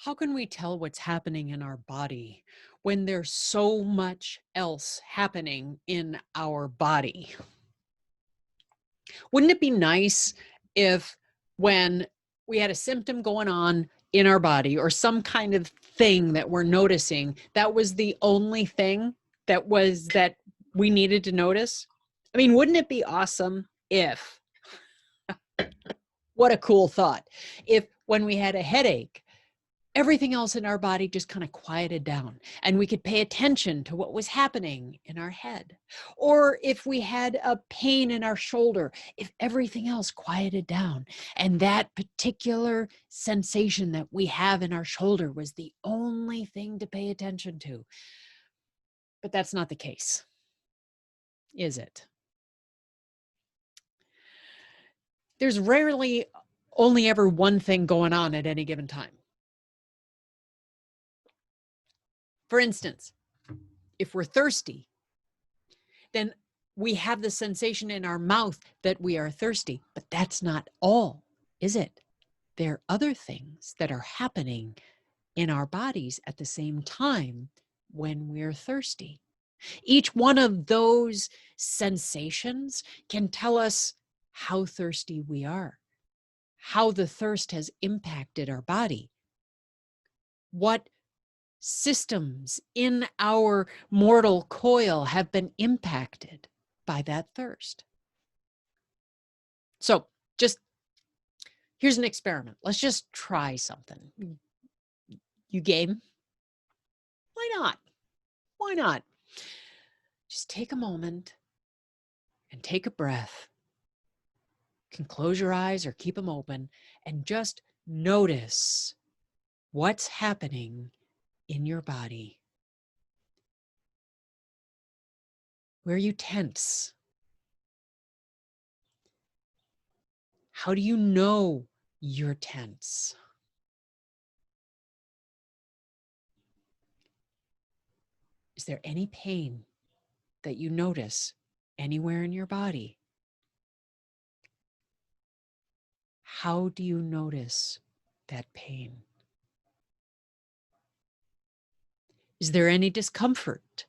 How can we tell what's happening in our body when there's so much else happening in our body? Wouldn't it be nice if when we had a symptom going on in our body or some kind of thing that we're noticing, that was the only thing that we needed to notice? I mean, wouldn't it be awesome if, what a cool thought, if when we had a headache, everything else in our body just kind of quieted down and we could pay attention to what was happening in our head. Or if we had a pain in our shoulder, if everything else quieted down and that particular sensation that we have in our shoulder was the only thing to pay attention to. But that's not the case, is it? There's rarely only ever one thing going on at any given time. For instance, if we're thirsty, then we have the sensation in our mouth that we are thirsty, but that's not all, is it? There are other things that are happening in our bodies at the same time when we're thirsty. Each one of those sensations can tell us how thirsty we are, how the thirst has impacted our body, what systems in our mortal coil have been impacted by that thirst. So here's an experiment. Let's just try something. You game? Why not? Why not? Just take a moment and take a breath. You can close your eyes or keep them open and just notice what's happening in your body. Where you tense? How do you know you're tense? Is there any pain that you notice anywhere in your body? How do you notice that pain? Is there any discomfort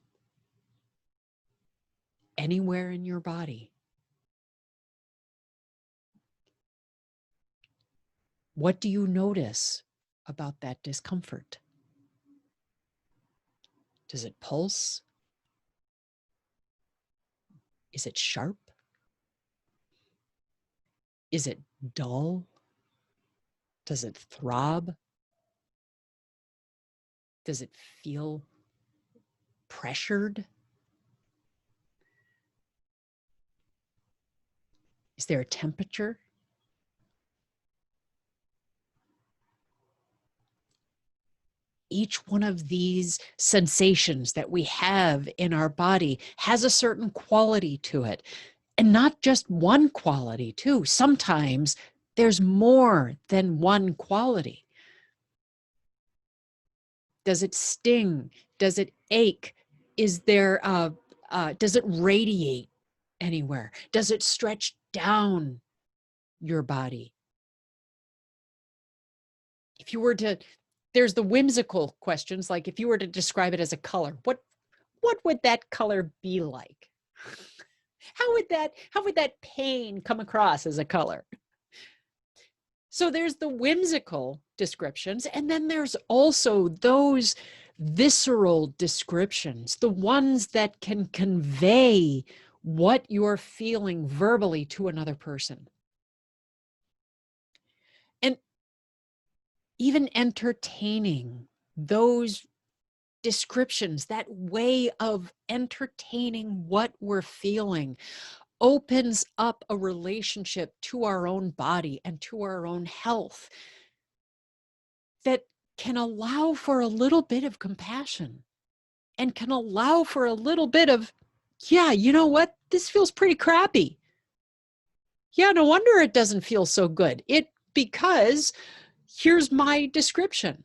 anywhere in your body? What do you notice about that discomfort? Does it pulse? Is it sharp? Is it dull? Does it throb? Does it feel pressured? Is there a temperature? Each one of these sensations that we have in our body has a certain quality to it. And not just one quality, too. Sometimes there's more than one quality. Does it sting? Does it ache? Is there, does it radiate anywhere? Does it stretch down your body? If you were to, there's the whimsical questions, like if you were to describe it as a color, what would that color be like? How would that pain come across as a color? So there's the whimsical descriptions, and then there's also those visceral descriptions, the ones that can convey what you're feeling verbally to another person. And even entertaining those descriptions, that way of entertaining what we're feeling, opens up a relationship to our own body and to our own health that can allow for a little bit of compassion and can allow for a little bit of, yeah, you know what? This feels pretty crappy. Yeah, no wonder it doesn't feel so good. Because here's my description.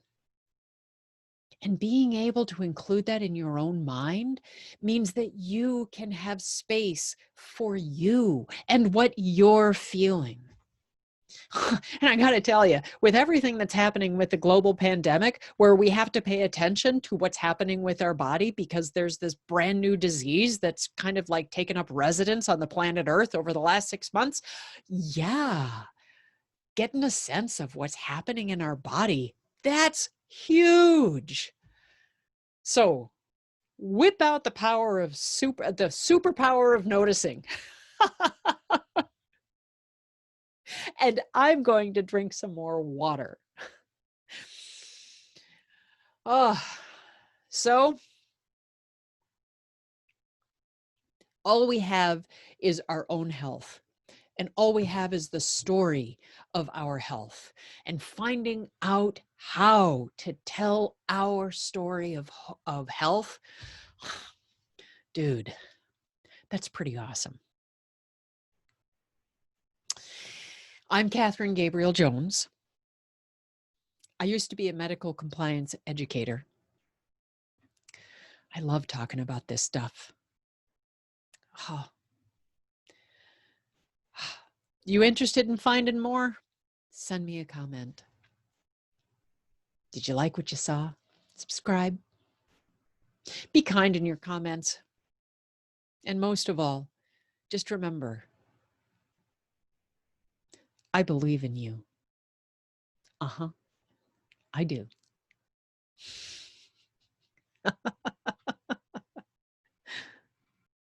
And being able to include that in your own mind means that you can have space for you and what you're feeling. And I got to tell you, with everything that's happening with the global pandemic, where we have to pay attention to what's happening with our body because there's this brand new disease that's kind of like taken up residence on the planet Earth over the last 6 months. Yeah, getting a sense of what's happening in our body, that's huge. So whip out the power of the superpower of noticing. And I'm going to drink some more water. Oh, so all we have is our own health. And all we have is the story of our health, and finding out how to tell our story of health. Dude, that's pretty awesome. I'm Catherine Gabriel-Jones. I used to be a medical compliance educator. I love talking about this stuff. Oh. You interested in finding more? Send me a comment. Did you like what you saw? Subscribe. Be kind in your comments. And most of all, just remember, I believe in you. I do.